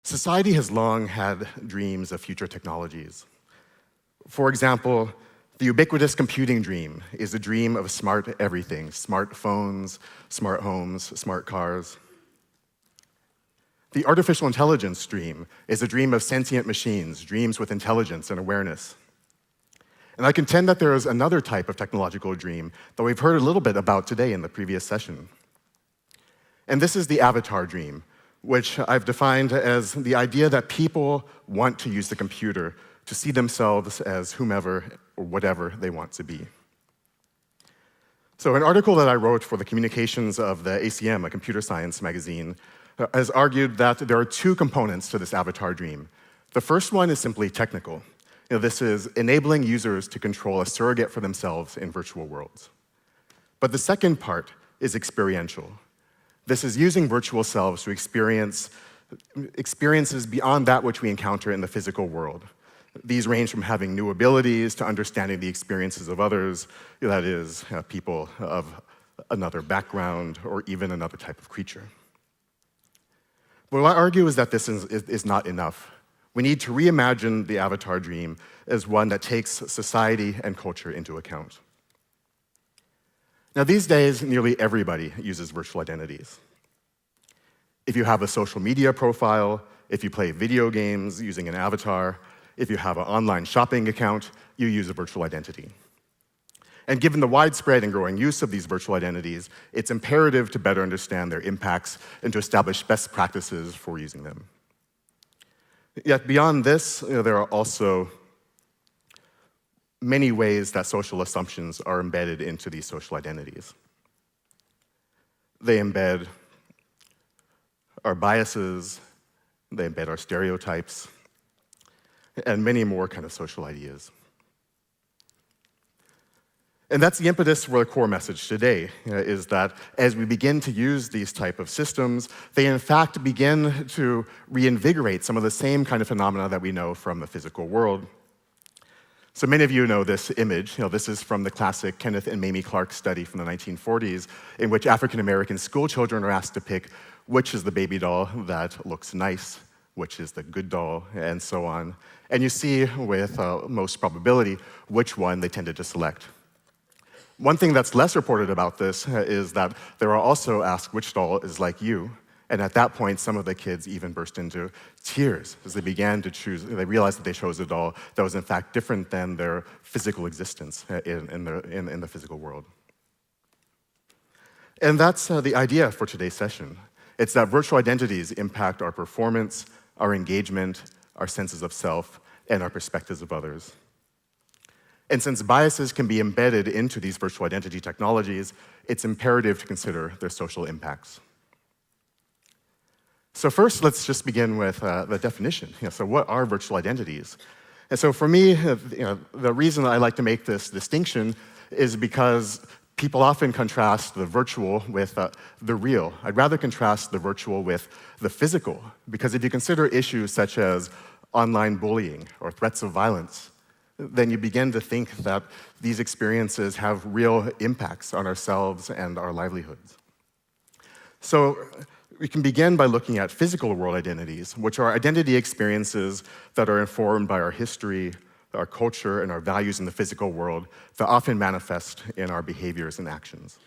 Society has long had dreams of future technologies. For example, the ubiquitous computing dream is a dream of smart everything: smart phones, smart homes, smart cars. The artificial intelligence dream is a dream of sentient machines, dreams with intelligence and awareness. And I contend that there is another type of technological dream that we've heard a little bit about today in the previous session. And this is the avatar dream, which I've defined as the idea that people want to use the computer to see themselves as whomever or whatever they want to be. So an article that I wrote for the communications of the ACM, a computer science magazine, has argued that there are two components to this avatar dream. The first one is simply technical. This is enabling users to control a surrogate for themselves in virtual worlds. But the second part is experiential. This is using virtual selves to experience experiences beyond that which we encounter in the physical world. These range from having new abilities to understanding the experiences of others, that is, people of another background or even another type of creature. But what I argue is that this is not enough. We need to reimagine the avatar dream as one that takes society and culture into account. Now, these days, nearly everybody uses virtual identities. If you have a social media profile, if you play video games using an avatar, if you have an online shopping account, you use a virtual identity. And given the widespread and growing use of these virtual identities, it's imperative to better understand their impacts and to establish best practices for using them. Yet beyond this, there are also many ways that social assumptions are embedded into these social identities. They embed our biases, they embed our stereotypes, and many more kind of social ideas. And that's the impetus for the core message today, is that as we begin to use these type of systems, they in fact begin to reinvigorate some of the same kind of phenomena that we know from the physical world. So many of you know this image. This is from the classic Kenneth and Mamie Clark study from the 1940s, in which African-American school children are asked to pick which is the baby doll that looks nice, which is the good doll, and so on. And you see, with most probability, which one they tended to select. One thing that's less reported about this is that they were also asked which doll is like you, and at that point, some of the kids even burst into tears as they began to choose. They realized that they chose a doll that was in fact different than their physical existence in the physical world. And that's the idea for today's session. It's that virtual identities impact our performance, our engagement, our senses of self, and our perspectives of others. And since biases can be embedded into these virtual identity technologies, it's imperative to consider their social impacts. So first, let's just begin with the definition. So what are virtual identities? And so for me, the reason I like to make this distinction is because people often contrast the virtual with the real. I'd rather contrast the virtual with the physical, because if you consider issues such as online bullying or threats of violence, then you begin to think that these experiences have real impacts on ourselves and our livelihoods. So we can begin by looking at physical world identities, which are identity experiences that are informed by our history, our culture, and our values in the physical world that often manifest in our behaviors and actions.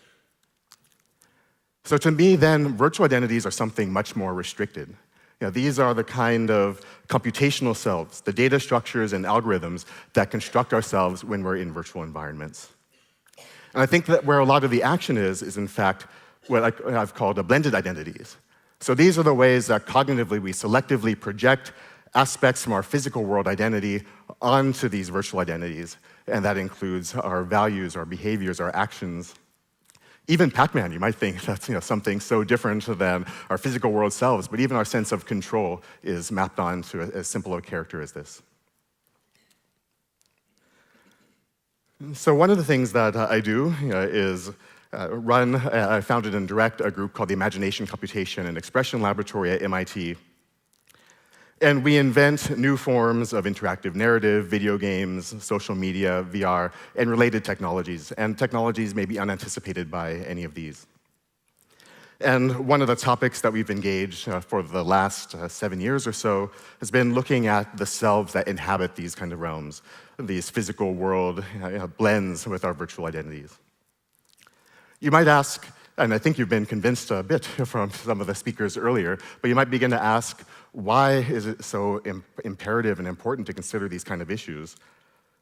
So to me, then, virtual identities are something much more restricted. These are the kind of computational selves, the data structures and algorithms that construct ourselves when we're in virtual environments. And I think that where a lot of the action is in fact, what I've called blended identities. So these are the ways that cognitively we selectively project aspects from our physical world identity onto these virtual identities, and that includes our values, our behaviors, our actions. Even Pac-Man, you might think that's something so different than our physical world selves, but even our sense of control is mapped onto as simple a character as this. So one of the things that I do is I founded and direct a group called the Imagination, Computation and Expression Laboratory at MIT. And we invent new forms of interactive narrative, video games, social media, VR, and related technologies. And technologies may be unanticipated by any of these. And one of the topics that we've engaged for the last 7 years or so has been looking at the selves that inhabit these kind of realms, these physical world blends with our virtual identities. You might ask, and I think you've been convinced a bit from some of the speakers earlier, but you might begin to ask, why is it so imperative and important to consider these kind of issues?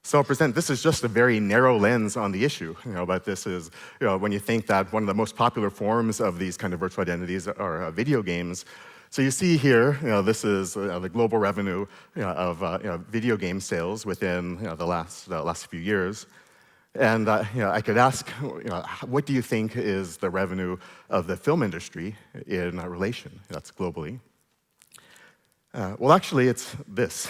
So I'll present, this is just a very narrow lens on the issue, but this is, when you think that one of the most popular forms of these kind of virtual identities are video games. So you see here, this is the global revenue of video game sales within the last few years. And I could ask, what do you think is the revenue of the film industry in relation? That's globally. Well, actually, it's this.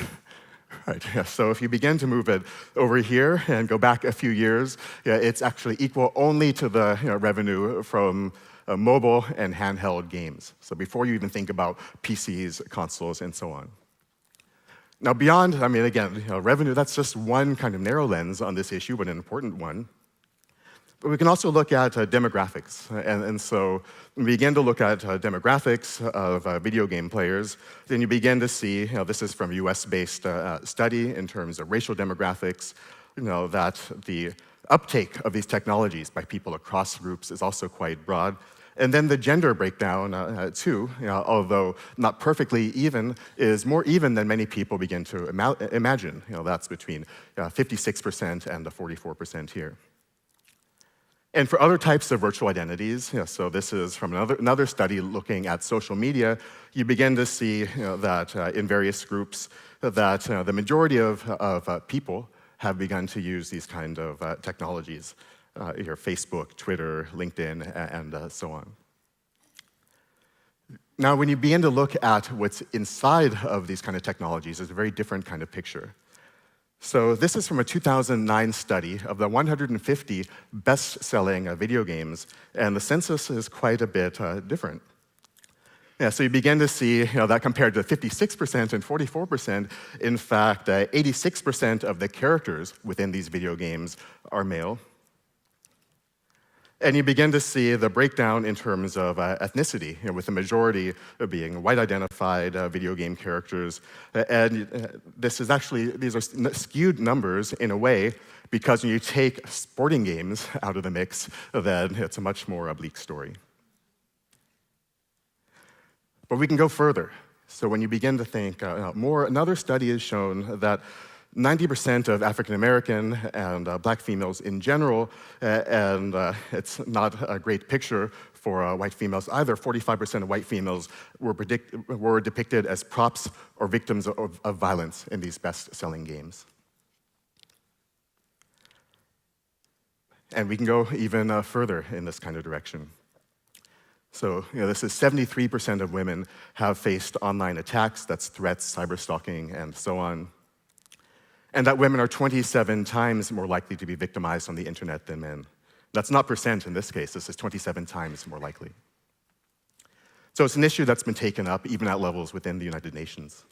Right, yeah. So if you begin to move it over here and go back a few years, it's actually equal only to the revenue from mobile and handheld games. So before you even think about PCs, consoles, and so on. Now beyond, again, revenue, that's just one kind of narrow lens on this issue, but an important one. But we can also look at demographics. And so when we begin to look at demographics of video game players, then you begin to see, this is from a US-based study in terms of racial demographics, that the uptake of these technologies by people across groups is also quite broad. And then the gender breakdown, too, although not perfectly even, is more even than many people begin to imagine. That's between 56% and the 44% here. And for other types of virtual identities, so this is from another study looking at social media, you begin to see that in various groups that the majority of people have begun to use these kind of technologies. Here, Facebook, Twitter, LinkedIn, and so on. Now, when you begin to look at what's inside of these kind of technologies, it's a very different kind of picture. So this is from a 2009 study of the 150 best-selling video games, and the census is quite a bit different. Yeah, so you begin to see that compared to 56% and 44%, in fact, 86% of the characters within these video games are male. And you begin to see the breakdown in terms of ethnicity, with the majority being white-identified video game characters. And these are skewed numbers in a way, because when you take sporting games out of the mix, then it's a much more bleak story. But we can go further. So when you begin to think more, another study has shown that 90% of African American and black females in general, and it's not a great picture for white females either. 45% of white females were depicted as props or victims of violence in these best-selling games. And we can go even further in this kind of direction. So this is 73% of women have faced online attacks, that's threats, cyber-stalking, and so on. And that women are 27 times more likely to be victimized on the internet than men. That's not percent in this case, this is 27 times more likely. So it's an issue that's been taken up even at levels within the United Nations.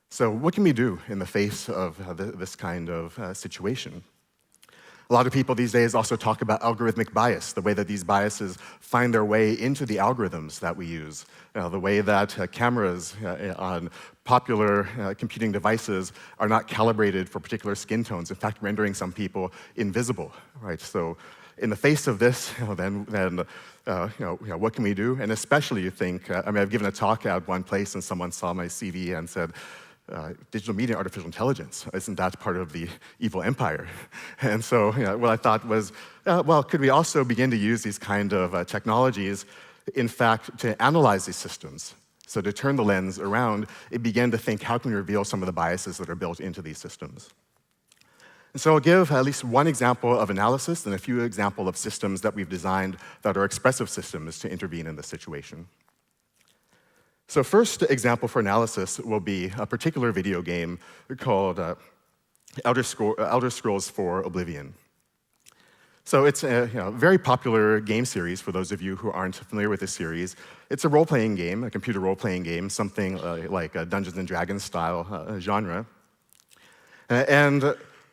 So what can we do in the face of this kind of situation? A lot of people these days also talk about algorithmic bias, the way that these biases find their way into the algorithms that we use, the way that cameras on popular computing devices are not calibrated for particular skin tones, in fact, rendering some people invisible, right? So in the face of this, then what can we do? And especially you think, I've given a talk at one place and someone saw my CV and said, digital media and artificial intelligence, isn't that part of the evil empire? And so what I thought was, well, could we also begin to use these kind of technologies, in fact, to analyze these systems? So to turn the lens around, it began to think, how can we reveal some of the biases that are built into these systems? And so I'll give at least one example of analysis and a few examples of systems that we've designed that are expressive systems to intervene in this situation. So first example for analysis will be a particular video game called Elder Scrolls 4 Oblivion. So it's a very popular game series for those of you who aren't familiar with this series. It's a role-playing game, a computer role-playing game, something like a Dungeons & Dragons style genre. And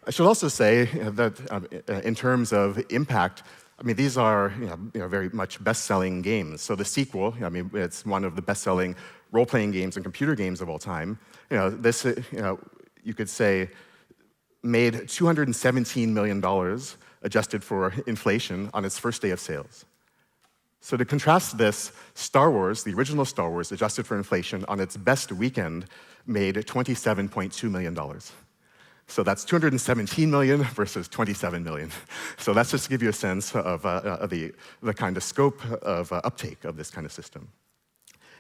I should also say that in terms of impact, I mean, these are very much best-selling games. So the sequel, I mean, it's one of the best-selling role-playing games and computer games of all time. This, you could say, made $217 million adjusted for inflation on its first day of sales. So to contrast this, Star Wars, the original Star Wars, adjusted for inflation on its best weekend, made $27.2 million. So that's 217 million versus 27 million. So that's just to give you a sense of the kind of scope of uptake of this kind of system.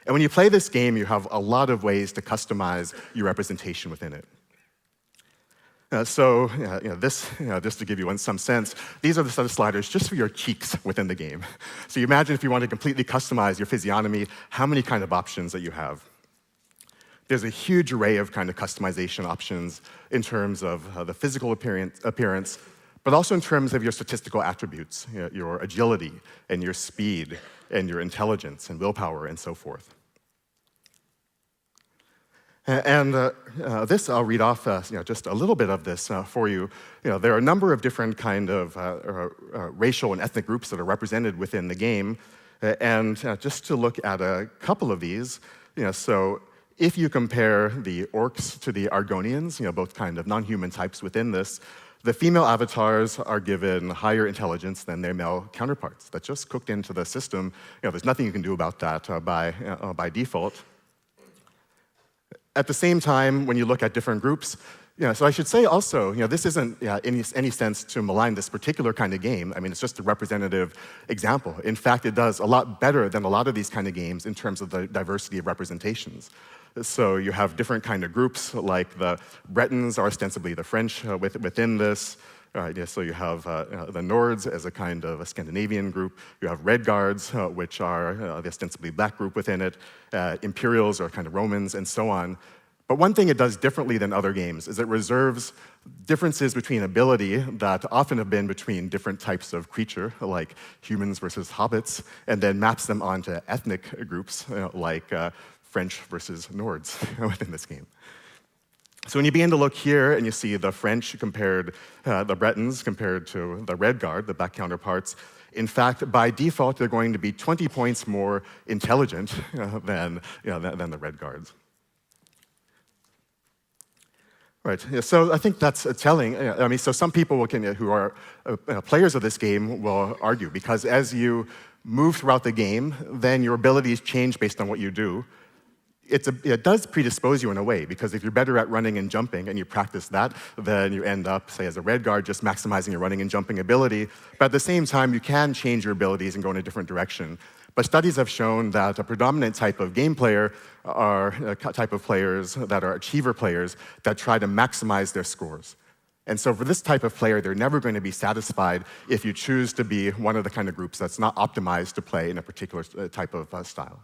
And when you play this game, you have a lot of ways to customize your representation within it. Just to give you some sense, these are the set of sliders just for your cheeks within the game. So you imagine if you want to completely customize your physiognomy, how many kind of options that you have. There's a huge array of kind of customization options in terms of the physical appearance, but also in terms of your statistical attributes, your agility and your speed and your intelligence and willpower and so forth. And this, I'll read off just a little bit of this for you. There are a number of different kind of racial and ethnic groups that are represented within the game. And just to look at a couple of these, so if you compare the orcs to the Argonians, both kind of non-human types within this, the female avatars are given higher intelligence than their male counterparts. That's just cooked into the system. There's nothing you can do about that by default. At the same time, when you look at different groups, so I should say also, this isn't in any sense to malign this particular kind of game. I mean, it's just a representative example. In fact, it does a lot better than a lot of these kind of games in terms of the diversity of representations. So you have different kind of groups, like the Bretons are ostensibly the French within this. So you have the Nords as a kind of a Scandinavian group. You have Red Guards, which are the ostensibly black group within it. Imperials are kind of Romans, and so on. But one thing it does differently than other games is it reserves differences between ability that often have been between different types of creature, like humans versus hobbits, and then maps them onto ethnic groups, like French versus Nords within this game. So when you begin to look here and you see the French compared, the Bretons compared to the Red Guard, the black counterparts, in fact, by default, they're going to be 20 points more intelligent than the Red Guards. Right, so I think that's telling. I mean, so some people who are players of this game will argue, because as you move throughout the game, then your abilities change based on what you do. It does predispose you in a way, because if you're better at running and jumping and you practice that, then you end up, say, as a Red Guard, just maximizing your running and jumping ability. But at the same time, you can change your abilities and go in a different direction. But studies have shown that a predominant type of game player are a type of players that are achiever players that try to maximize their scores. And so for this type of player, they're never going to be satisfied if you choose to be one of the kind of groups that's not optimized to play in a particular type of style.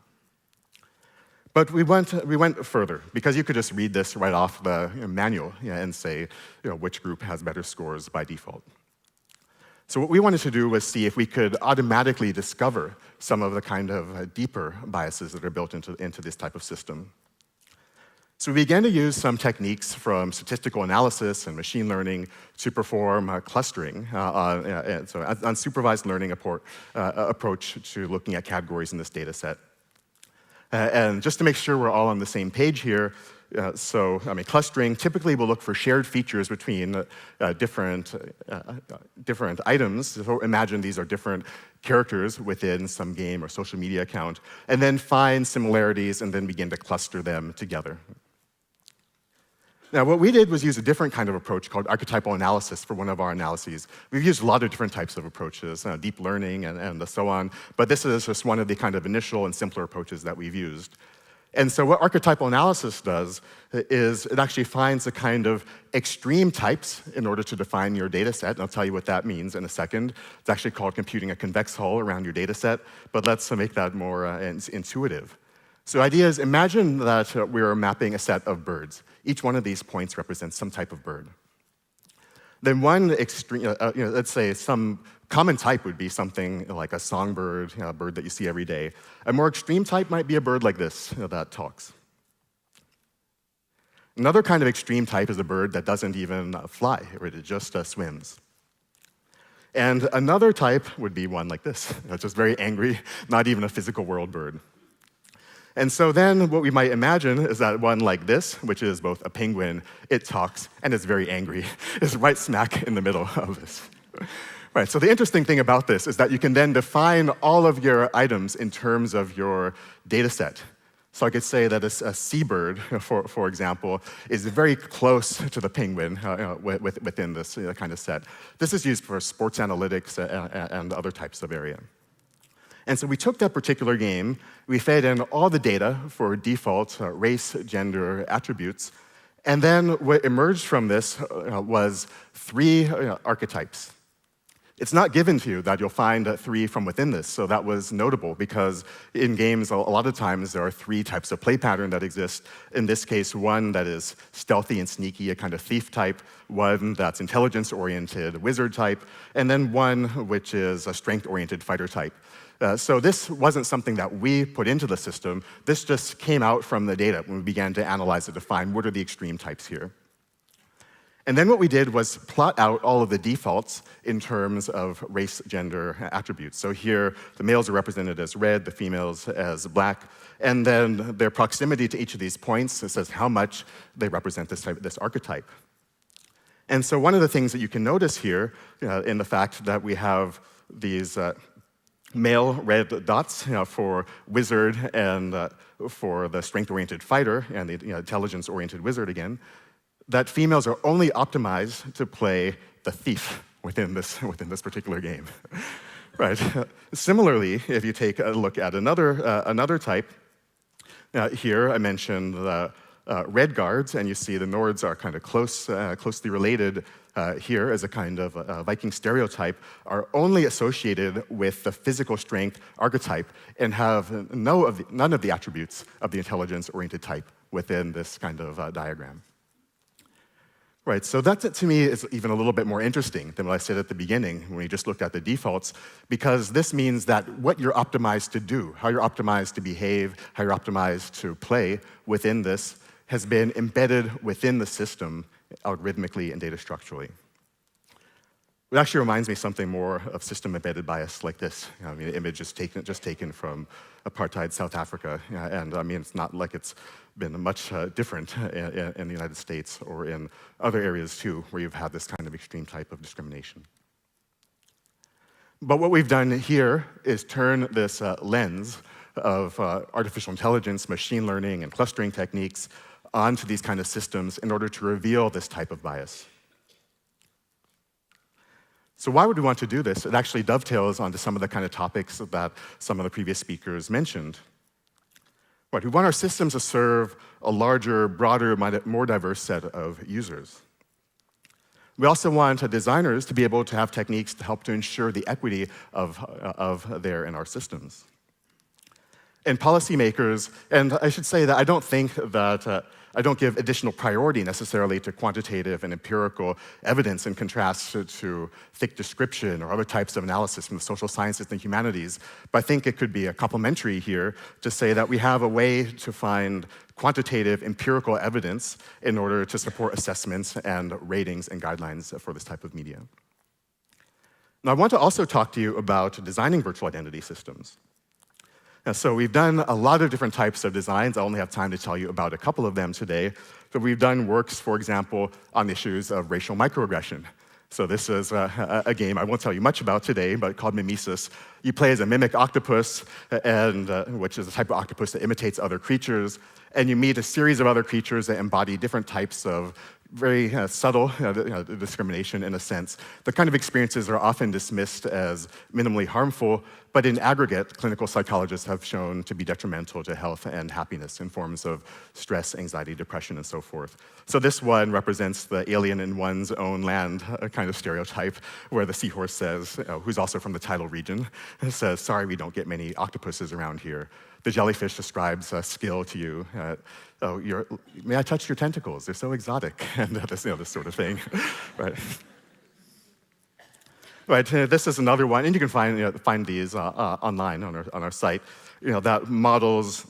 But we went further, because you could just read this right off the manual and say which group has better scores by default. So what we wanted to do was see if we could automatically discover some of the kind of deeper biases that are built into this type of system. So we began to use some techniques from statistical analysis and machine learning to perform clustering, so an unsupervised learning approach to looking at categories in this data set. And just to make sure we're all on the same page here, clustering typically will look for shared features between different items. So imagine these are different characters within some game or social media account, and then find similarities and then begin to cluster them together. Now, what we did was use a different kind of approach called archetypal analysis for one of our analyses. We've used a lot of different types of approaches, deep learning and so on, but this is just one of the kind of initial and simpler approaches that we've used. And so what archetypal analysis does is it actually finds the kind of extreme types in order to define your data set, and I'll tell you what that means in a second. It's actually called computing a convex hull around your data set, but let's make that more intuitive. So the idea is, imagine that we're mapping a set of birds. Each one of these points represents some type of bird. Then one extreme, let's say some common type would be something like a songbird, a bird that you see every day. A more extreme type might be a bird like this that talks. Another kind of extreme type is a bird that doesn't even fly, it just swims. And another type would be one like this, just very angry, not even a physical world bird. And so then what we might imagine is that one like this, which is both a penguin, it talks, and is very angry, is right smack in the middle of this. Right, so the interesting thing about this is that you can then define all of your items in terms of your data set. So I could say that a seabird, for example, is very close to the penguin within this kind of set. This is used for sports analytics and other types of area. And so we took that particular game, we fed in all the data for default race, gender, attributes, and then what emerged from this was 3 archetypes. It's not given to you that you'll find 3 from within this, so that was notable because in games, a lot of times there are 3 types of play pattern that exist. In this case, one that is stealthy and sneaky, a kind of thief type, one that's intelligence-oriented, wizard type, and then one which is a strength-oriented fighter type. So this wasn't something that we put into the system. This just came out from the data when we began to analyze it to find what are the extreme types here. And then what we did was plot out all of the defaults in terms of race, gender, attributes. So here, the males are represented as red, the females as black, and then their proximity to each of these points says how much they represent this archetype. And so one of the things that you can notice here in the fact that we have these male red dots for wizard and for the strength-oriented fighter and the intelligence-oriented wizard again, that females are only optimized to play the thief within this particular game. Right. Similarly, if you take a look at another type, here I mentioned the red guards, and you see the Nords are kind of closely related here as a kind of Viking stereotype, are only associated with the physical strength archetype and have none of the attributes of the intelligence-oriented type within this kind of diagram. Right, so that to me is even a little bit more interesting than what I said at the beginning when we just looked at the defaults, because this means that what you're optimized to do, how you're optimized to behave, how you're optimized to play within this has been embedded within the system algorithmically and data structurally. It actually reminds me something more of system embedded bias like this. I mean, the image is just taken from apartheid South Africa, and I mean, it's not like it's been much different in the United States or in other areas too, where you've had this kind of extreme type of discrimination. But what we've done here is turn this lens of artificial intelligence, machine learning, and clustering techniques onto these kind of systems in order to reveal this type of bias. So why would we want to do this? It actually dovetails onto some of the kind of topics that some of the previous speakers mentioned. Right, we want our systems to serve a larger, broader, more diverse set of users. We also want designers to be able to have techniques to help to ensure the equity of their in our systems. And policymakers, and I should say that I don't think that I don't give additional priority necessarily to quantitative and empirical evidence in contrast to thick description or other types of analysis from the social sciences and humanities, but I think it could be a complementary here to say that we have a way to find quantitative empirical evidence in order to support assessments and ratings and guidelines for this type of media. Now, I want to also talk to you about designing virtual identity systems. So we've done a lot of different types of designs. I only have time to tell you about a couple of them today. So we've done works, for example, on issues of racial microaggression. So this is a game I won't tell you much about today, but called Mimesis. You play as a mimic octopus, which is a type of octopus that imitates other creatures, and you meet a series of other creatures that embody different types of very subtle discrimination in a sense. The kind of experiences are often dismissed as minimally harmful, but in aggregate, clinical psychologists have shown to be detrimental to health and happiness in forms of stress, anxiety, depression, and so forth. So this one represents the alien in one's own land kind of stereotype, where the seahorse says, who's also from the tidal region, says, sorry, we don't get many octopuses around here. The jellyfish describes skill to you. Oh, may I touch your tentacles? They're so exotic, and this sort of thing, right? Right. This is another one, and you can find these online on our site. That models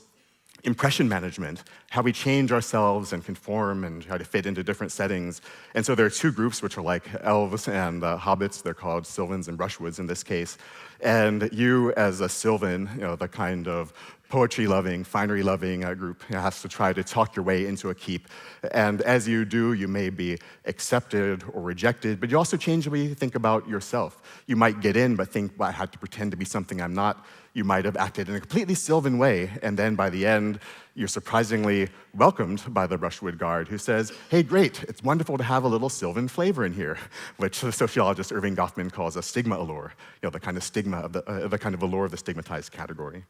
impression management, how we change ourselves and conform and how to fit into different settings. And so there are two groups which are like elves and hobbits. They're called Sylvans and Brushwoods in this case. And you as a Sylvan, the kind of poetry-loving, finery-loving group has to try to talk your way into a keep. And as you do, you may be accepted or rejected, but you also change the way you think about yourself. You might get in, but think, well, I had to pretend to be something I'm not. You might have acted in a completely Sylvan way, and then by the end, you're surprisingly welcomed by the Brushwood guard who says, hey, great, it's wonderful to have a little Sylvan flavor in here, which the sociologist Irving Goffman calls a stigma allure, the kind of stigma of the kind of allure of the stigmatized category.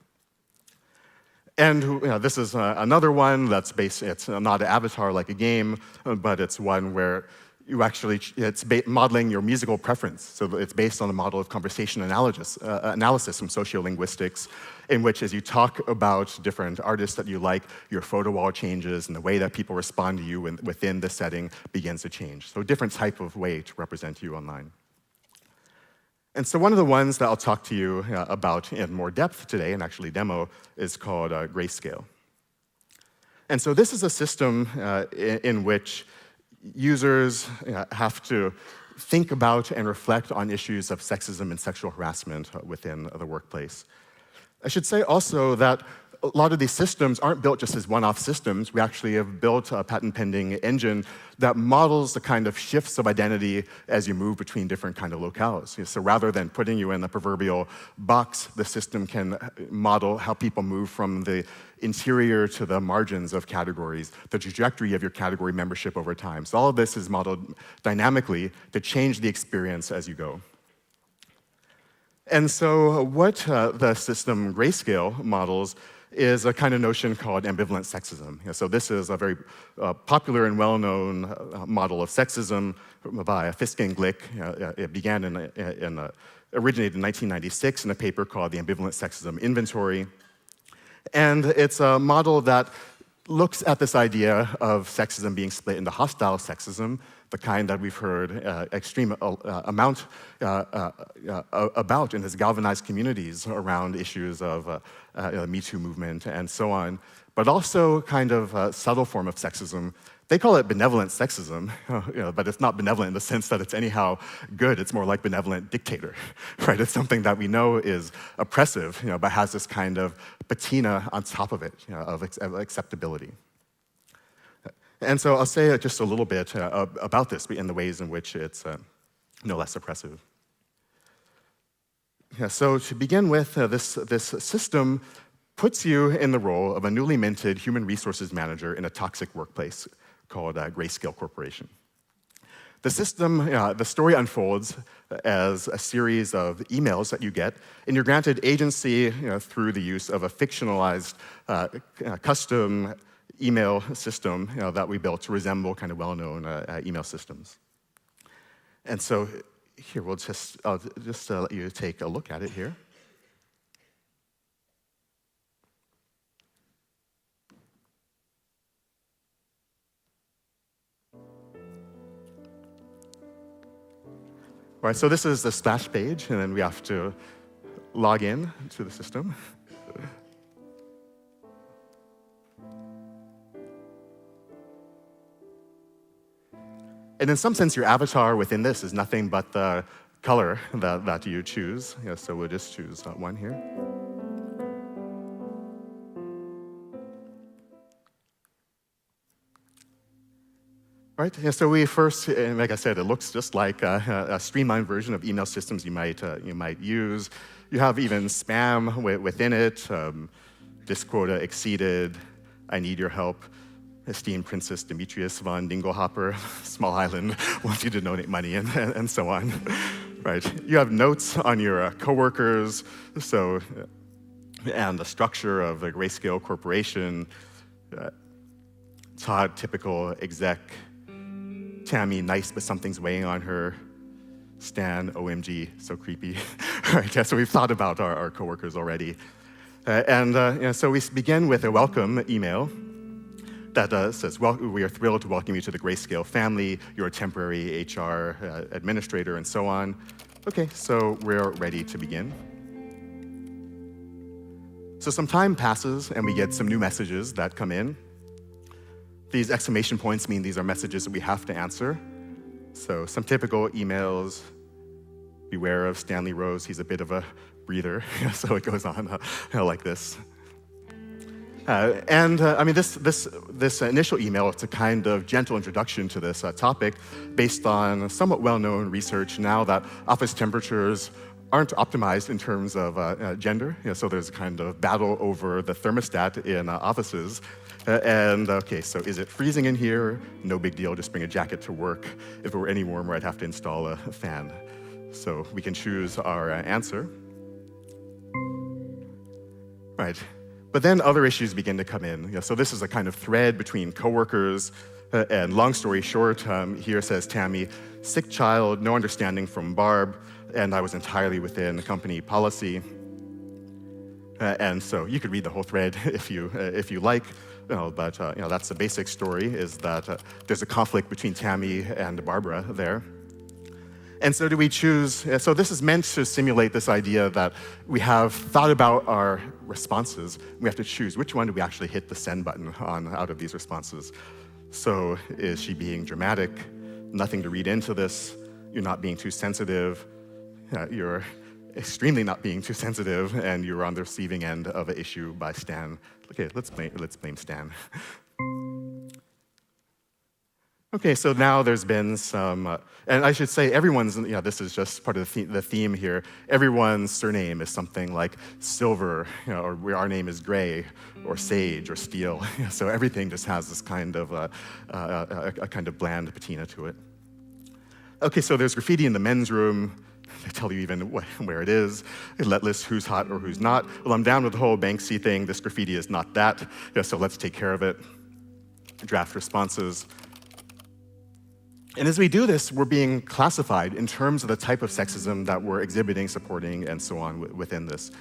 And this is another one that's based, it's not an avatar like a game, but it's one where you actually, it's modeling your musical preference. So it's based on a model of conversation analysis from sociolinguistics, in which as you talk about different artists that you like, your photo wall changes and the way that people respond to you within the setting begins to change. So a different type of way to represent you online. And so one of the ones that I'll talk to you about in more depth today, and actually demo, is called Grayscale. And so this is a system in which users have to think about and reflect on issues of sexism and sexual harassment within the workplace. I should say also that a lot of these systems aren't built just as one-off systems. We actually have built a patent-pending engine that models the kind of shifts of identity as you move between different kind of locales. So rather than putting you in the proverbial box, the system can model how people move from the interior to the margins of categories, the trajectory of your category membership over time. So all of this is modeled dynamically to change the experience as you go. And so what the system Grayscale models is a kind of notion called ambivalent sexism. So this is a very popular and well-known model of sexism by Fiske and Glick. It began originated in 1996 in a paper called the Ambivalent Sexism Inventory. And it's a model that looks at this idea of sexism being split into hostile sexism, the kind that we've heard extreme amount about and has galvanized communities around issues of the Me Too movement and so on, but also kind of a subtle form of sexism. They call it benevolent sexism, but it's not benevolent in the sense that it's anyhow good. It's more like benevolent dictator, right? It's something that we know is oppressive, but has this kind of patina on top of it, of acceptability. And so I'll say just a little bit about this in the ways in which it's no less oppressive. So to begin with, this system puts you in the role of a newly minted human resources manager in a toxic workplace called Grayscale Corporation. The system, the story unfolds as a series of emails that you get, and you're granted agency through the use of a fictionalized custom email system that we built to resemble kind of well-known email systems. And so here, I'll just let you take a look at it here. All right, so this is the splash page, and then we have to log in to the system. And in some sense, your avatar within this is nothing but the color that you choose. So we'll just choose one here. Right, so we first, like I said, it looks just like a streamlined version of email systems you might use. You have even spam within it, this quota exceeded, I need your help, esteemed Princess Demetrius von Dinglehopper, small island, wants you to donate money, and so on. Right, you have notes on your coworkers, so, and the structure of the Grayscale Corporation, Todd, typical exec, Tammy, nice, but something's weighing on her. Stan, OMG, so creepy. Right, yeah, so we've thought about our coworkers already. So we begin with a welcome email that says, well, we are thrilled to welcome you to the Grayscale family. You're a temporary HR administrator and so on. Okay, so we're ready to begin. So some time passes, and we get some new messages that come in. These exclamation points mean these are messages that we have to answer. So some typical emails: beware of Stanley Rose, he's a bit of a breather. So it goes on like this. I mean, this initial email, it's a kind of gentle introduction to this topic based on somewhat well-known research now that office temperatures aren't optimized in terms of gender. So there's a kind of battle over the thermostat in offices. Okay, so is it freezing in here? No big deal, just bring a jacket to work. If it were any warmer, I'd have to install a fan. So we can choose our answer. Right. But then other issues begin to come in. So this is a kind of thread between coworkers, and long story short, here says Tammy, sick child, no understanding from Barb, and I was entirely within company policy. And so you could read the whole thread if you like, but that's the basic story, is that there's a conflict between Tammy and Barbara there. And so do we choose, so this is meant to simulate this idea that we have thought about our responses. We have to choose which one do we actually hit the send button on out of these responses. So is she being dramatic? Nothing to read into this. You're not being too sensitive. You're extremely not being too sensitive, and you're on the receiving end of an issue by Stan. Okay, let's blame Stan. Okay, so now there's been some, and I should say everyone's, this is just part of the theme here. Everyone's surname is something like Silver, or our name is Gray, or Sage, or Steel. So everything just has this kind of a kind of bland patina to it. Okay, so there's graffiti in the men's room. They tell you even where it is. They let list who's hot or who's not. Well, I'm down with the whole Banksy thing. This graffiti is not that. So let's take care of it. Draft responses. And as we do this, we're being classified in terms of the type of sexism that we're exhibiting, supporting, and so on within this.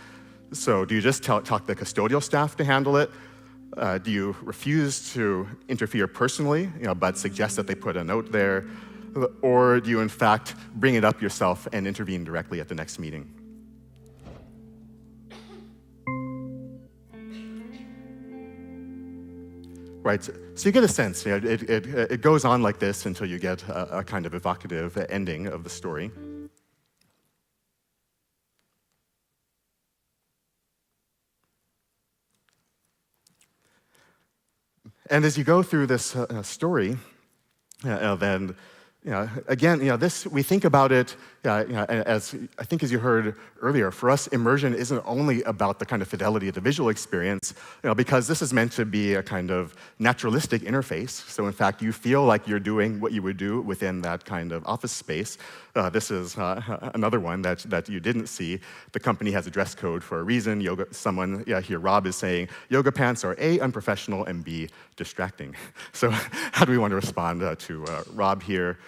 So do you just talk the custodial staff to handle it? Do you refuse to interfere personally, but suggest that they put a note there? Or do you, in fact, bring it up yourself and intervene directly at the next meeting? Right, so you get a sense. It goes on like this until you get a kind of evocative ending of the story. And as you go through this story, then again, this, we think about it as, I think as you heard earlier, for us, immersion isn't only about the kind of fidelity of the visual experience, because this is meant to be a kind of naturalistic interface. So in fact, you feel like you're doing what you would do within that kind of office space. This is another one that you didn't see. The company has a dress code for a reason. Someone here, Rob, is saying, yoga pants are A, unprofessional, and B, distracting. So how do we want to respond to Rob here?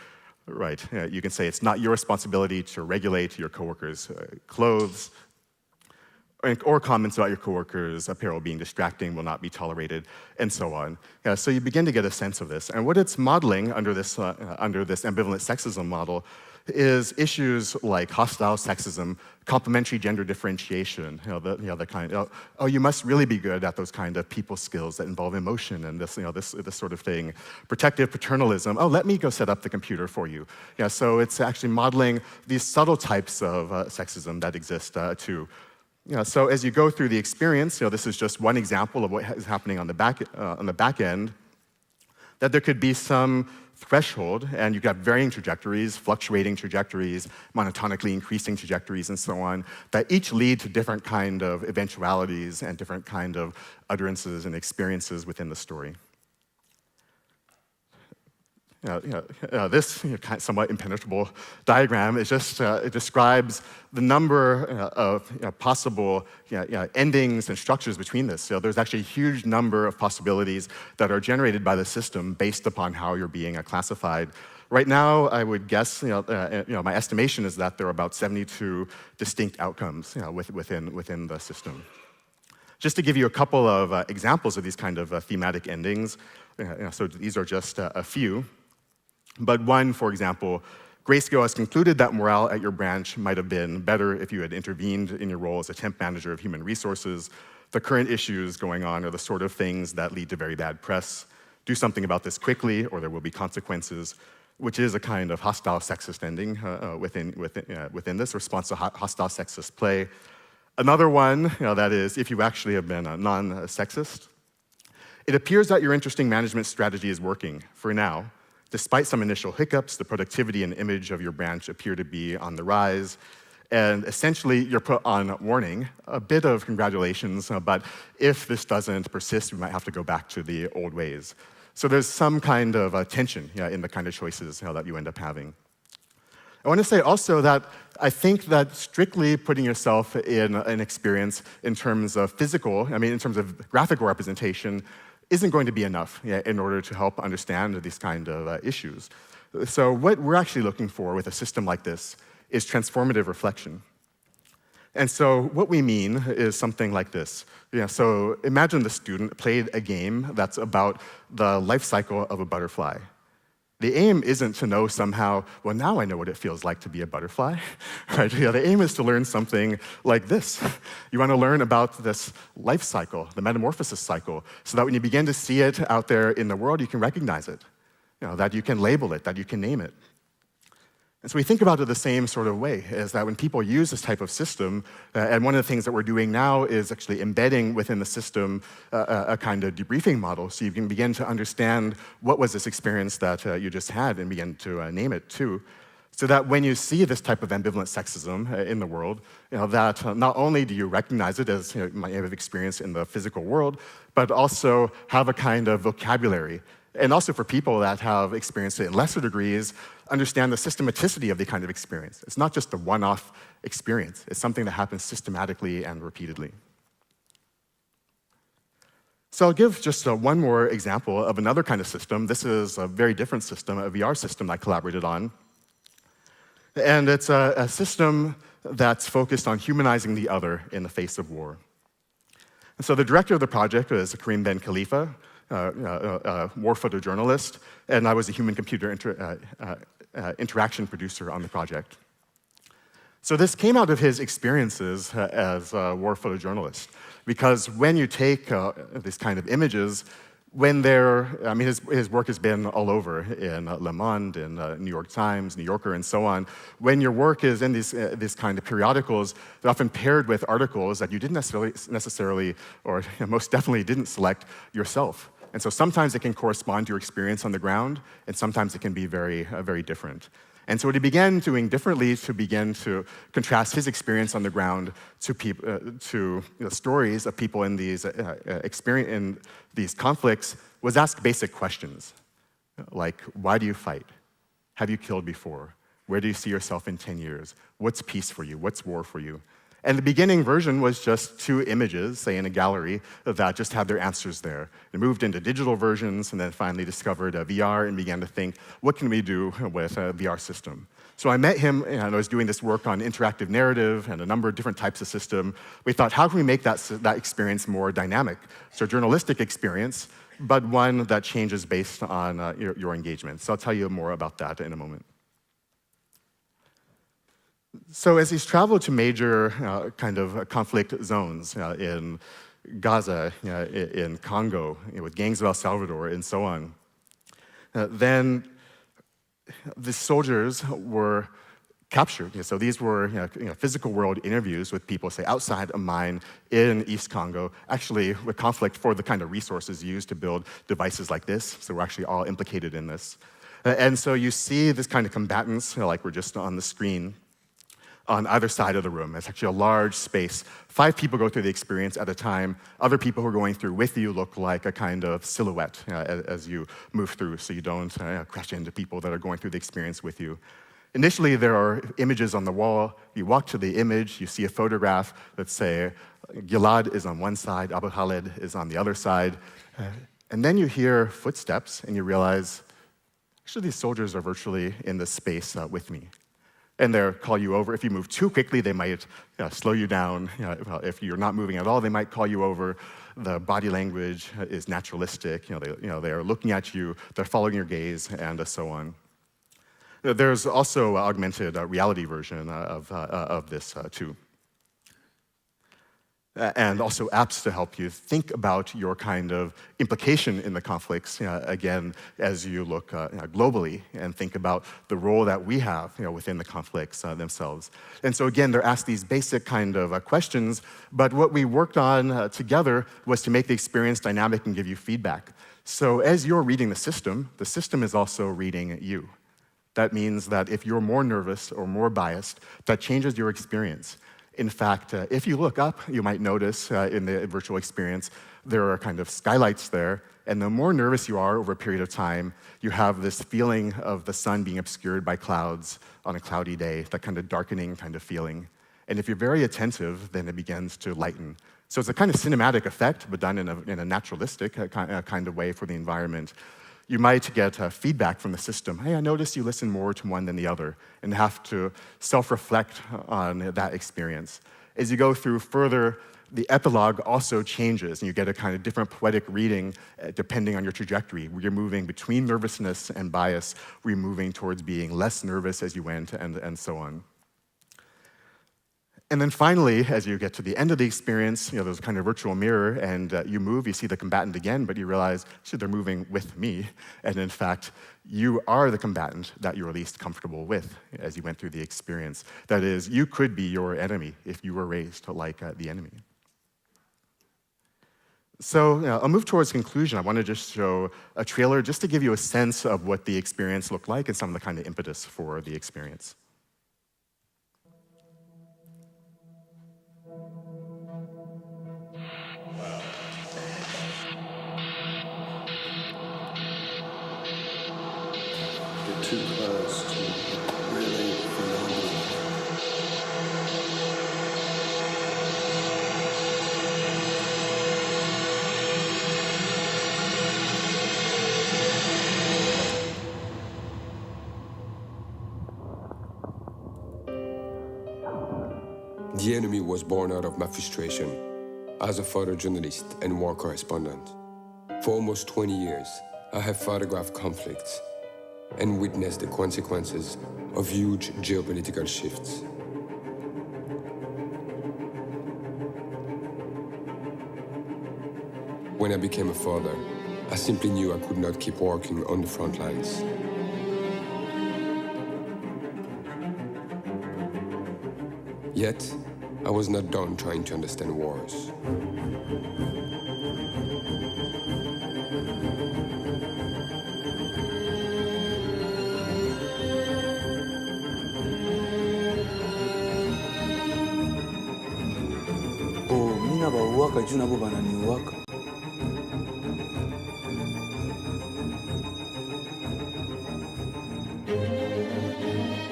Right, you can say it's not your responsibility to regulate your coworkers' clothes, or comments about your coworkers' apparel being distracting will not be tolerated, and so on. So you begin to get a sense of this. And what it's modeling under this ambivalent sexism model is issues like hostile sexism, complementary gender differentiation, the kind of, oh, you must really be good at those kind of people skills that involve emotion and this, this sort of thing. Protective paternalism, oh, let me go set up the computer for you. So it's actually modeling these subtle types of sexism that exist too. So as you go through the experience, this is just one example of what is happening on the back end, that there could be some threshold, and you've got varying trajectories, fluctuating trajectories, monotonically increasing trajectories, and so on, that each lead to different kind of eventualities and different kind of utterances and experiences within the story. This somewhat impenetrable diagram is just, it describes the number of possible endings and structures between this. So there's actually a huge number of possibilities that are generated by the system based upon how you're being classified. Right now, I would guess, my estimation is that there are about 72 distinct outcomes within the system. Just to give you a couple of examples of these kind of thematic endings, so these are just a few. But one, for example, Grayscale has concluded that morale at your branch might have been better if you had intervened in your role as a temp manager of human resources. the current issues going on are the sort of things that lead to very bad press. Do something about this quickly, or there will be consequences, which is a kind of hostile sexist ending within this response to hostile sexist play. Another one, that is, if you actually have been a non-sexist, it appears that your interesting management strategy is working for now. Despite some initial hiccups, the productivity and image of your branch appear to be on the rise. And essentially, you're put on warning, a bit of congratulations, but if this doesn't persist, we might have to go back to the old ways. So there's some kind of tension in the kind of choices that you end up having. I want to say also that I think that strictly putting yourself in an experience in terms of in terms of graphical representation, isn't going to be enough in order to help understand these kind of issues. So what we're actually looking for with a system like this is transformative reflection. And so what we mean is something like this. So imagine the student played a game that's about the life cycle of a butterfly. The aim isn't to know somehow, well, now I know what it feels like to be a butterfly, right? The aim is to learn something like this. You want to learn about this life cycle, the metamorphosis cycle, so that when you begin to see it out there in the world, you can recognize it, that you can label it, that you can name it. And so we think about it the same sort of way, is that when people use this type of system, and one of the things that we're doing now is actually embedding within the system a kind of debriefing model, so you can begin to understand what was this experience that you just had and begin to name it too, so that when you see this type of ambivalent sexism in the world, that not only do you recognize it as you might have experienced in the physical world, but also have a kind of vocabulary. And also for people that have experienced it in lesser degrees, understand the systematicity of the kind of experience. It's not just a one-off experience. It's something that happens systematically and repeatedly. So I'll give just one more example of another kind of system. This is a very different system, a VR system I collaborated on. And it's a system that's focused on humanizing the other in the face of war. And so the director of the project is Karim Ben Khalifa, a war photojournalist, and I was a human-computer interaction producer on the project. So this came out of his experiences as a war photojournalist, because when you take these kind of images, when his work has been all over in Le Monde, in New York Times, New Yorker, and so on. When your work is in these kind of periodicals, they're often paired with articles that you didn't necessarily, or most definitely didn't select yourself. And so sometimes it can correspond to your experience on the ground, and sometimes it can be very, very different. And so what he began doing differently to begin to contrast his experience on the ground to stories of people in these in these conflicts was ask basic questions, like, why do you fight? Have you killed before? Where do you see yourself in 10 years? What's peace for you? What's war for you? And the beginning version was just 2 images, say in a gallery, that just had their answers there. They moved into digital versions and then finally discovered VR and began to think, what can we do with a VR system? So I met him, and I was doing this work on interactive narrative and a number of different types of system. We thought, how can we make that experience more dynamic? So a journalistic experience, but one that changes based on your engagement. So I'll tell you more about that in a moment. So as he's traveled to major kind of conflict zones in Gaza, in Congo, with gangs of El Salvador, and so on, then the soldiers were captured. So these were physical world interviews with people, say, outside a mine in East Congo, actually with conflict for the kind of resources used to build devices like this. So we're actually all implicated in this. And so you see this kind of combatants, like we're just on the screen, on either side of the room. It's actually a large space. 5 people go through the experience at a time. Other people who are going through with you look like a kind of silhouette as you move through, so you don't crash into people that are going through the experience with you. Initially, there are images on the wall. You walk to the image, you see a photograph that say, Gilad is on one side, Abu Khalid is on the other side. And then you hear footsteps, and you realize, actually, these soldiers are virtually in this space with me. And they'll call you over. If you move too quickly, they might slow you down. If you're not moving at all, they might call you over. The body language is naturalistic. They are looking at you. They're following your gaze, and so on. There's also an augmented reality version of this too. and also apps to help you think about your kind of implication in the conflicts, again, as you look globally and think about the role that we have within the conflicts themselves. And so again, they're asked these basic kind of questions, but what we worked on together was to make the experience dynamic and give you feedback. So as you're reading the system is also reading you. That means that if you're more nervous or more biased, that changes your experience. In fact, if you look up, you might notice in the virtual experience, there are kind of skylights there, and the more nervous you are over a period of time, you have this feeling of the sun being obscured by clouds on a cloudy day, that kind of darkening kind of feeling. And if you're very attentive, then it begins to lighten. So it's a kind of cinematic effect, but done in a naturalistic kind of way for the environment. You might get feedback from the system. Hey, I noticed you listen more to one than the other, and have to self-reflect on that experience. As you go through further, the epilogue also changes, and you get a kind of different poetic reading depending on your trajectory. Where you're moving between nervousness and bias, where you're moving towards being less nervous as you went, and so on. And then finally, as you get to the end of the experience, there's a kind of virtual mirror, and you move, you see the combatant again, but you realize, actually, they're moving with me. And in fact, you are the combatant that you're least comfortable with as you went through the experience. That is, you could be your enemy if you were raised like the enemy. So I'll move towards conclusion. I want to just show a trailer just to give you a sense of what the experience looked like and some of the kind of impetus for the experience. Too close to really phenomenal. The enemy was born out of my frustration as a photojournalist and war correspondent. For almost 20 years, I have photographed conflicts and witnessed the consequences of huge geopolitical shifts. When I became a father, I simply knew I could not keep working on the front lines. Yet, I was not done trying to understand wars.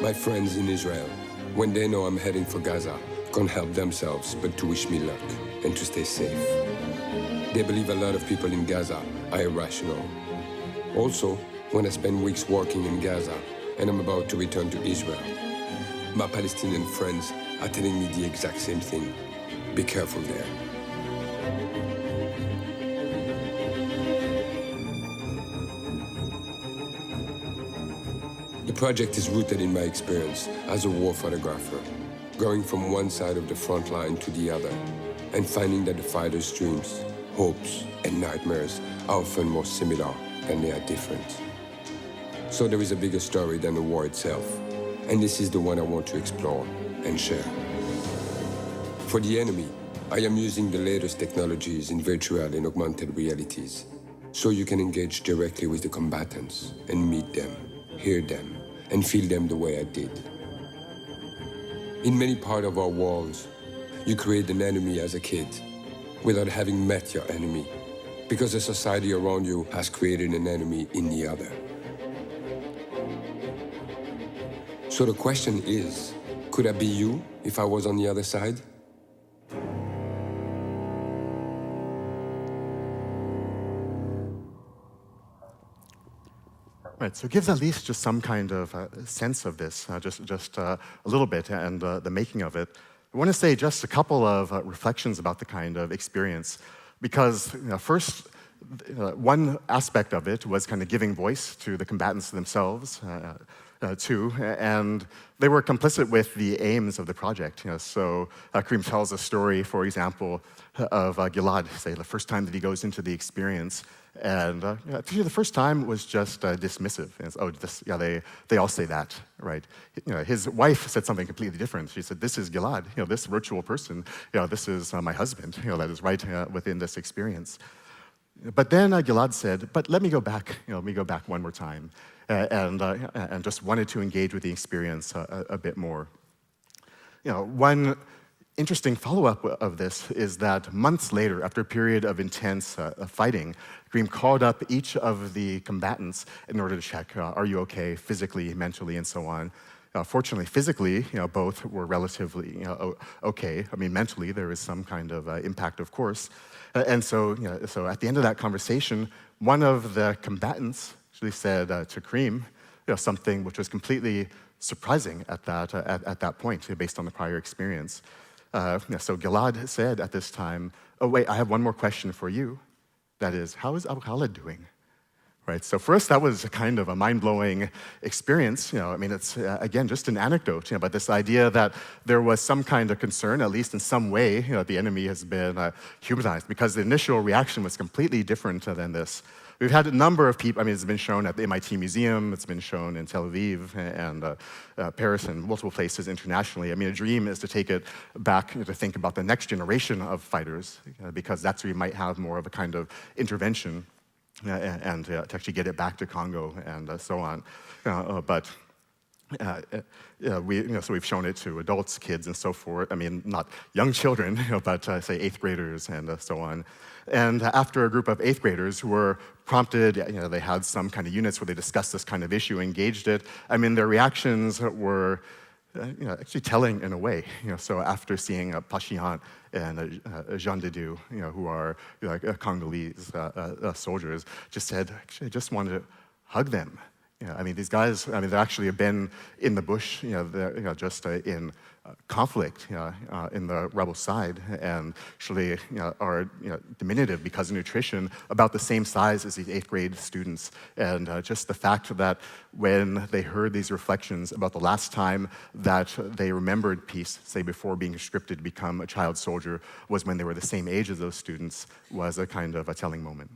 My friends in Israel, when they know I'm heading for Gaza, can't help themselves but to wish me luck and to stay safe. They believe a lot of people in Gaza are irrational. Also, when I spend weeks working in Gaza and I'm about to return to Israel, my Palestinian friends are telling me the exact same thing. Be careful there. The project is rooted in my experience as a war photographer, going from one side of the front line to the other, and finding that the fighters' dreams, hopes, and nightmares are often more similar than they are different. So there is a bigger story than the war itself, and this is the one I want to explore and share. For the enemy, I am using the latest technologies in virtual and augmented realities, so you can engage directly with the combatants and meet them, hear them, and feel them the way I did. In many parts of our worlds, you create an enemy as a kid without having met your enemy, because the society around you has created an enemy in the other. So the question is, could I be you if I was on the other side? Right, so it gives at least just some kind of sense of this, just a little bit, and the making of it. I want to say just a couple of reflections about the kind of experience, because first, one aspect of it was kind of giving voice to the combatants themselves. too, and they were complicit with the aims of the project. So Karim tells a story, for example, of Gilad, say the first time that he goes into the experience, and actually the first time was just dismissive. And they all say that, right? His wife said something completely different. She said, "This is Gilad, this virtual person. This is my husband. That is right within this experience." But then Gilad said, "But let me go back. Let me go back one more time." And just wanted to engage with the experience a bit more. One interesting follow-up of this is that months later, after a period of intense fighting, Karim called up each of the combatants in order to check, are you okay physically, mentally, and so on. Fortunately, physically, both were relatively okay. I mean, mentally, there was some kind of impact, of course. And so at the end of that conversation, one of the combatants actually said to Karim, something which was completely surprising at that point, based on the prior experience. So Gilad said at this time, "Oh wait, I have one more question for you. That is, how is Abu Khaled doing?" Right. So for us, that was a kind of a mind-blowing experience. I mean, it's again just an anecdote, but this idea that there was some kind of concern, at least in some way, the enemy has been humanized, because the initial reaction was completely different than this. We've had a number of people, I mean, it's been shown at the MIT Museum, it's been shown in Tel Aviv and Paris and multiple places internationally. I mean, a dream is to take it back to think about the next generation of fighters, because that's where you might have more of a kind of intervention and to actually get it back to Congo and so on. So we've shown it to adults, kids, and so forth. I mean, not young children, but say 8th graders and so on. And after a group of 8th graders who were prompted, they had some kind of units where they discussed this kind of issue, engaged it. I mean, their reactions were actually telling in a way. So after seeing Pashian and Jean de Dieu, who are Congolese soldiers, just said, actually, I just wanted to hug them. I mean, these guys, I mean, they actually have been in the bush, just in conflict in the rebel side, and actually are diminutive because of nutrition, about the same size as these 8th grade students. And just the fact that when they heard these reflections about the last time that they remembered peace, say before being conscripted to become a child soldier, was when they were the same age as those students, was a kind of a telling moment.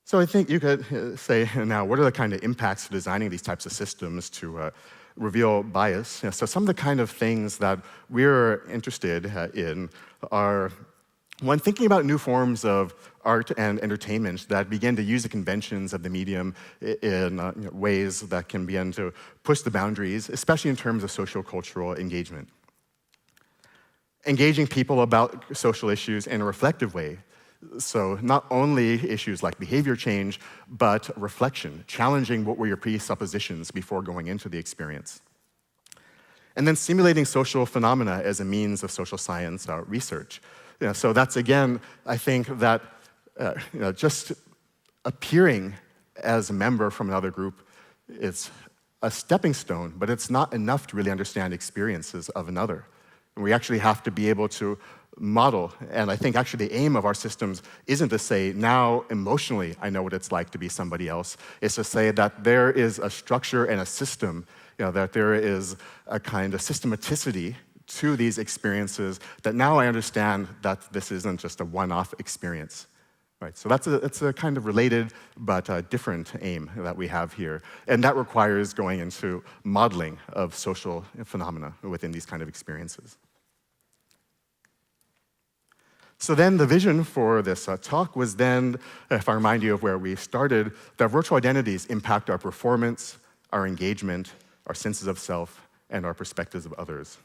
So I think you could say now, what are the kind of impacts of designing these types of systems to reveal bias? So some of the kind of things that we're interested in are, one, thinking about new forms of art and entertainment that begin to use the conventions of the medium in ways that can begin to push the boundaries, especially in terms of social-cultural engagement. Engaging people about social issues in a reflective way. So not only issues like behavior change, but reflection, challenging what were your presuppositions before going into the experience. And then simulating social phenomena as a means of social science research. So that's, again, I think that just appearing as a member from another group is a stepping stone, but it's not enough to really understand experiences of another. And we actually have to be able to model, and I think actually the aim of our systems isn't to say, now emotionally I know what it's like to be somebody else. It's to say that there is a structure and a system, that there is a kind of systematicity to these experiences, that now I understand that this isn't just a one-off experience. Right, so that's a kind of related but different aim that we have here. And that requires going into modeling of social phenomena within these kind of experiences. So then the vision for this talk was then, if I remind you of where we started, that virtual identities impact our performance, our engagement, our senses of self, and our perspectives of others.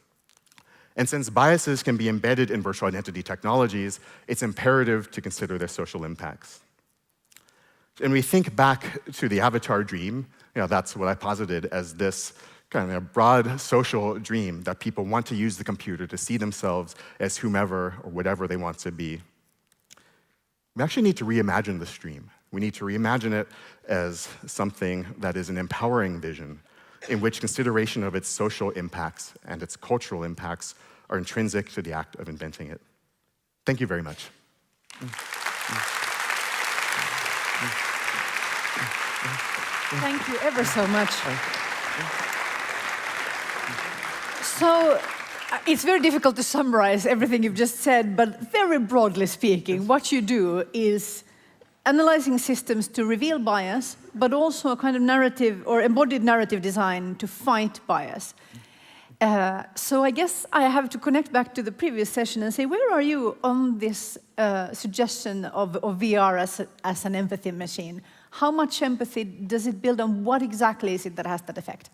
And since biases can be embedded in virtual identity technologies, it's imperative to consider their social impacts. And we think back to the avatar dream, that's what I posited as this kind of broad social dream that people want to use the computer to see themselves as whomever or whatever they want to be. We actually need to reimagine this dream. We need to reimagine it as something that is an empowering vision in which consideration of its social impacts and its cultural impacts are intrinsic to the act of inventing it. Thank you very much. Thank you ever so much. So, it's very difficult to summarize everything you've just said, but very broadly speaking, what you do is analyzing systems to reveal bias, but also a kind of narrative or embodied narrative design to fight bias. So I guess I have to connect back to the previous session and say, where are you on this suggestion of VR as an empathy machine? How much empathy does it build on? What exactly is it that has that effect?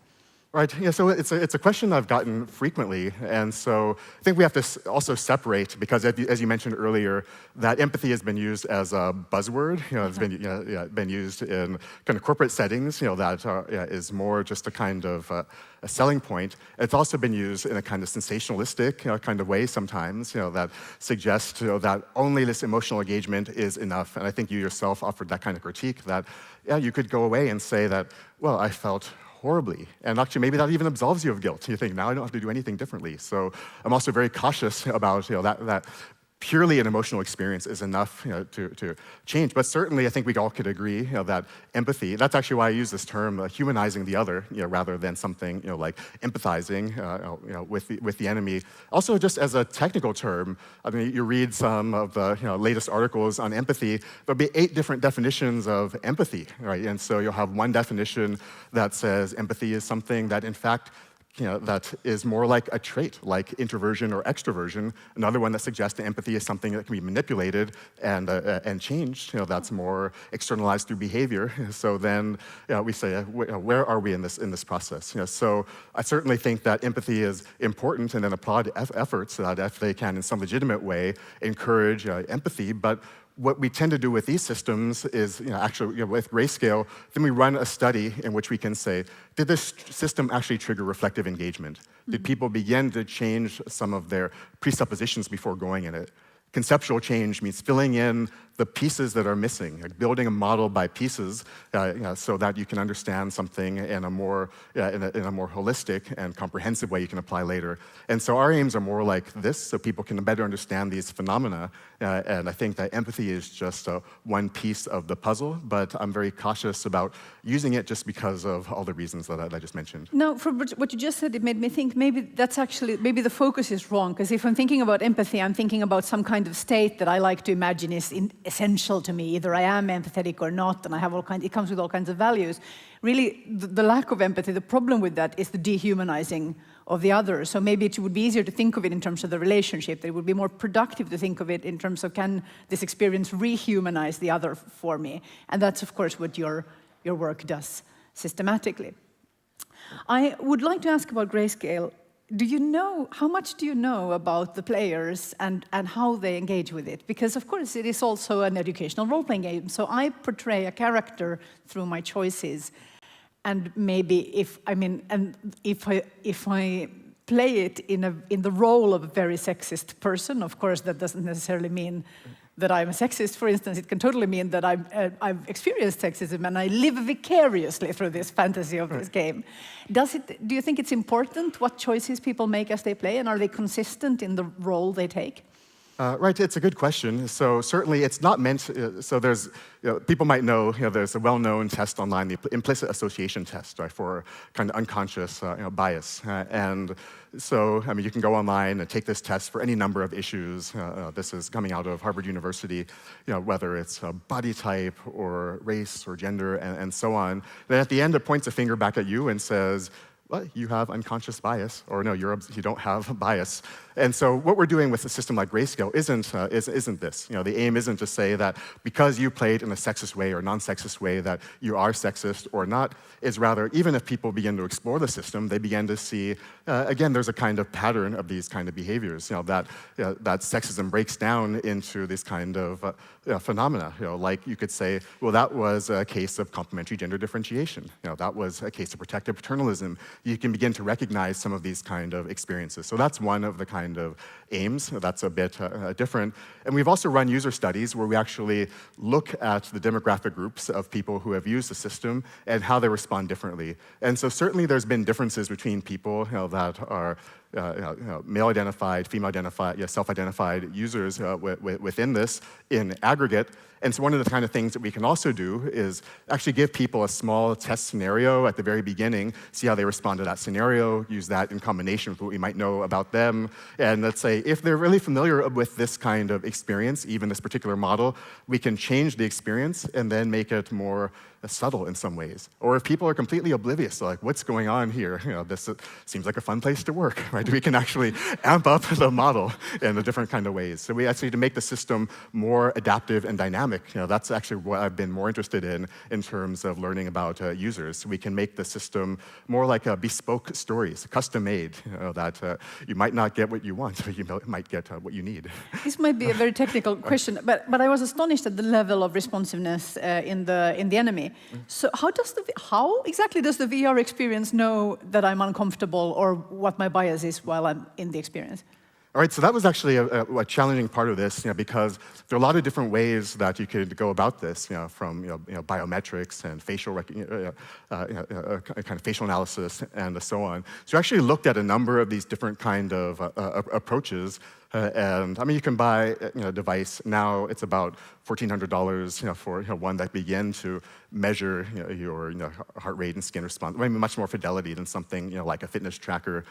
Right, yeah, so it's a question I've gotten frequently, and so I think we have to also separate, because as you mentioned earlier, that empathy has been used as a buzzword, it's been used in kind of corporate settings, that is more just a kind of a selling point. It's also been used in a kind of sensationalistic kind of way sometimes, that suggests that only this emotional engagement is enough, and I think you yourself offered that kind of critique, that you could go away and say that, well, I felt horribly. And actually, maybe that even absolves you of guilt. You think, now I don't have to do anything differently. So I'm also very cautious about that purely an emotional experience is enough to change. But certainly, I think we all could agree that empathy, that's actually why I use this term, humanizing the other, rather than something like empathizing with the enemy. Also, just as a technical term, I mean, you read some of the latest articles on empathy, there'll be 8 different definitions of empathy, right? And so you'll have one definition that says empathy is something that, in fact, that is more like a trait, like introversion or extroversion. Another one that suggests that empathy is something that can be manipulated and changed. That's more externalized through behavior. So then we say, where are we in this process? So I certainly think that empathy is important, and then applaud efforts that if they can, in some legitimate way, encourage empathy. But what we tend to do with these systems is, actually, with Grayscale, then we run a study in which we can say, did this system actually trigger reflective engagement? Did people begin to change some of their presuppositions before going in it? Conceptual change means filling in the pieces that are missing, like building a model by pieces, so that you can understand something in a more holistic and comprehensive way you can apply later. And so our aims are more like this, so people can better understand these phenomena. And I think that empathy is just one piece of the puzzle, but I'm very cautious about using it just because of all the reasons that I just mentioned. No, from what you just said, it made me think maybe maybe the focus is wrong, because if I'm thinking about empathy, I'm thinking about some kind of state that I like to imagine is essential to me. Either I am empathetic or not, and I have it comes with all kinds of values. Really, the lack of empathy, the problem with that is the dehumanizing of the other. So maybe it would be easier to think of it in terms of the relationship. It would be more productive to think of it in terms of, can this experience rehumanize the other for me? And that's, of course, what your work does systematically. I would like to ask about Grayscale. How much do you know about the players and how they engage with it? Because, of course, it is also an educational role-playing game. So I portray a character through my choices. And maybe if I play it in the role of a very sexist person, of course, that doesn't necessarily mean that I'm a sexist. For instance, it can totally mean that I've experienced sexism and I live vicariously through this fantasy of this game. Do you think it's important what choices people make as they play, and are they consistent in the role they take? Right, it's a good question. So certainly it's not meant, so there's, people might know, there's a well-known test online, the implicit association test, right, for kind of unconscious bias. And so, I mean, you can go online and take this test for any number of issues. This is coming out of Harvard University, whether it's body type or race or gender and so on. Then at the end, it points a finger back at you and says, well, you have unconscious bias, or no, you don't have bias. And so what we're doing with a system like Grayscale isn't this. The aim isn't to say that because you played in a sexist way or non-sexist way that you are sexist or not. It's rather, even if people begin to explore the system, they begin to see, again, there's a kind of pattern of these kind of behaviors, that sexism breaks down into this kind of phenomena. Like you could say, well, that was a case of complementary gender differentiation. That was a case of protective paternalism. You can begin to recognize some of these kind of experiences. So that's one of the kind of aims. That's a bit different. And we've also run user studies where we actually look at the demographic groups of people who have used the system and how they respond differently. And so certainly there's been differences between people that are male-identified, female-identified, self-identified users within this in aggregate. And so one of the kind of things that we can also do is actually give people a small test scenario at the very beginning, see how they respond to that scenario, use that in combination with what we might know about them. And let's say if they're really familiar with this kind of experience, even this particular model, we can change the experience and then make it more subtle in some ways. Or if people are completely oblivious, like, what's going on here? This seems like a fun place to work, right? We can actually amp up the model in a different kind of ways. So we actually, to make the system more adaptive and dynamic, that's actually what I've been more interested in terms of learning about users. So we can make the system more like bespoke stories, custom-made, that you might not get what you want, but you might get what you need. This might be a very technical question, but I was astonished at the level of responsiveness in the enemy. So how exactly does the VR experience know that I'm uncomfortable or what my bias is while I'm in the experience? All right, so that was actually a challenging part of this, because there are a lot of different ways that you could go about this, from biometrics and facial kind of facial analysis and so on. So we actually looked at a number of these different kind of approaches. And I mean, you can buy a device now. It's about $1,400 for one that begin to measure your heart rate and skin response. I mean, much more fidelity than something like a fitness tracker.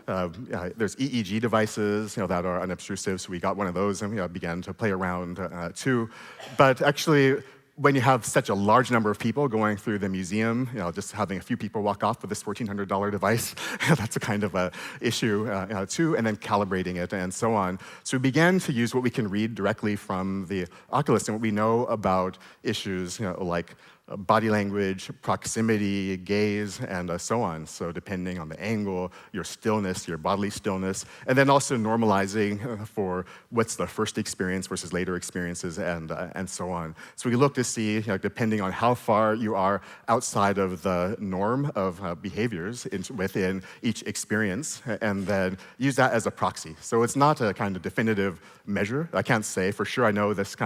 There's EEG devices that are unobtrusive, so we got one of those and began to play around too. But actually, when you have such a large number of people going through the museum, just having a few people walk off with this $1,400 device, that's a kind of a issue too, and then calibrating it and so on. So we began to use what we can read directly from the Oculus and what we know about issues like body language, proximity, gaze, and so on. So depending on the angle, your stillness, your bodily stillness, and then also normalizing for what's the first experience versus later experiences, and so on. So we look to see, depending on how far you are outside of the norm of behaviors within each experience, and then use that as a proxy. So it's not a kind of definitive measure. I can't say for sure I know this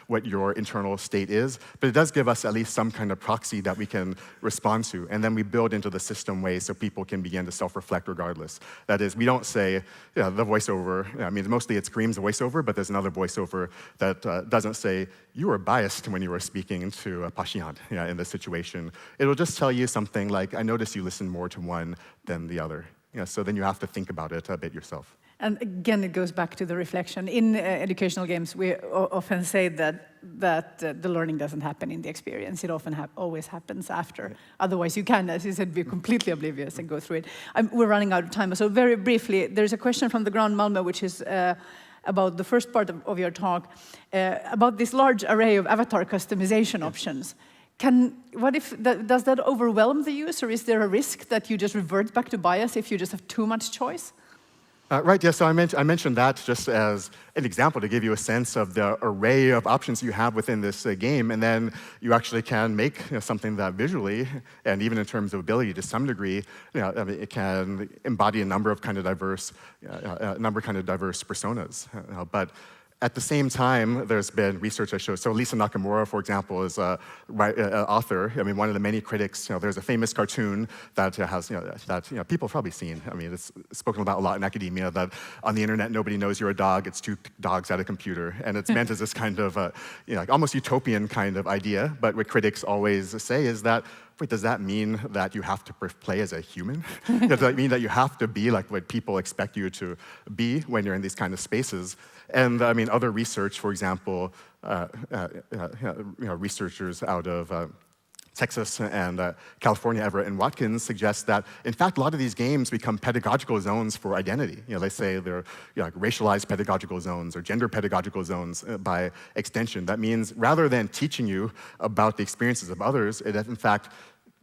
what your internal state is, but it does give us at least some kind of proxy that we can respond to. And then we build into the system ways so people can begin to self-reflect regardless. That is, we don't say, the voiceover, I mean, mostly it screams a voiceover, but there's another voiceover that doesn't say, you were biased when you were speaking to a patient in this situation. It'll just tell you something like, I notice you listen more to one than the other. So then you have to think about it a bit yourself. And again, it goes back to the reflection. In educational games, we often say that the learning doesn't happen in the experience. It often always happens after. Right. Otherwise, you can, as you said, be completely oblivious and go through it. We're running out of time. So very briefly, there's a question from the ground Malmö, which is about the first part of your talk, about this large array of avatar customization options. Does that overwhelm the user? Is there a risk that you just revert back to bias if you just have too much choice? Right, yeah, so I mentioned that just as an example to give you a sense of the array of options you have within this game, and then you actually can make something that visually, and even in terms of ability to some degree, I mean, it can embody a number of kind of diverse personas. But at the same time, there's been research that shows, so Lisa Nakamura, for example, is an author. I mean, one of the many critics, there's a famous cartoon that has, that people have probably seen. I mean, it's spoken about a lot in academia, that on the internet, nobody knows you're a dog. It's two dogs at a computer. And it's meant as this kind of, like almost utopian kind of idea. But what critics always say is that, wait, does that mean that you have to play as a human? Does that mean that you have to be like what people expect you to be when you're in these kind of spaces? And I mean, other research, for example, researchers out of Texas and California, Everett and Watkins, suggest that, in fact, a lot of these games become pedagogical zones for identity. They say they're like racialized pedagogical zones or gender pedagogical zones by extension. That means rather than teaching you about the experiences of others, it in fact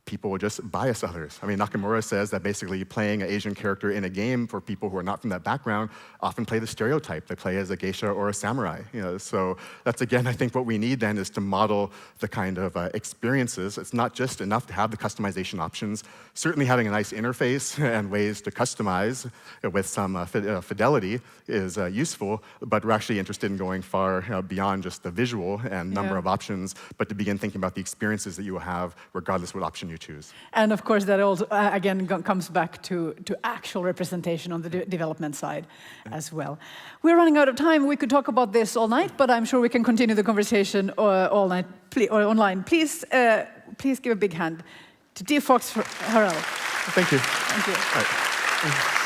people will just bias others. I mean, Nakamura says that basically playing an Asian character in a game for people who are not from that background often play the stereotype. They play as a geisha or a samurai. So that's, again, I think what we need then is to model the kind of experiences. It's not just enough to have the customization options. Certainly having a nice interface and ways to customize with some fidelity is useful, but we're actually interested in going far beyond just the visual and number of options, but to begin thinking about the experiences that you will have regardless what option you you choose. And of course, that also, again, comes back to actual representation on the development side as well. We're running out of time. We could talk about this all night, but I'm sure we can continue the conversation all night or online. Please give a big hand to dear Fox Harrell. Thank you. Thank you. All right.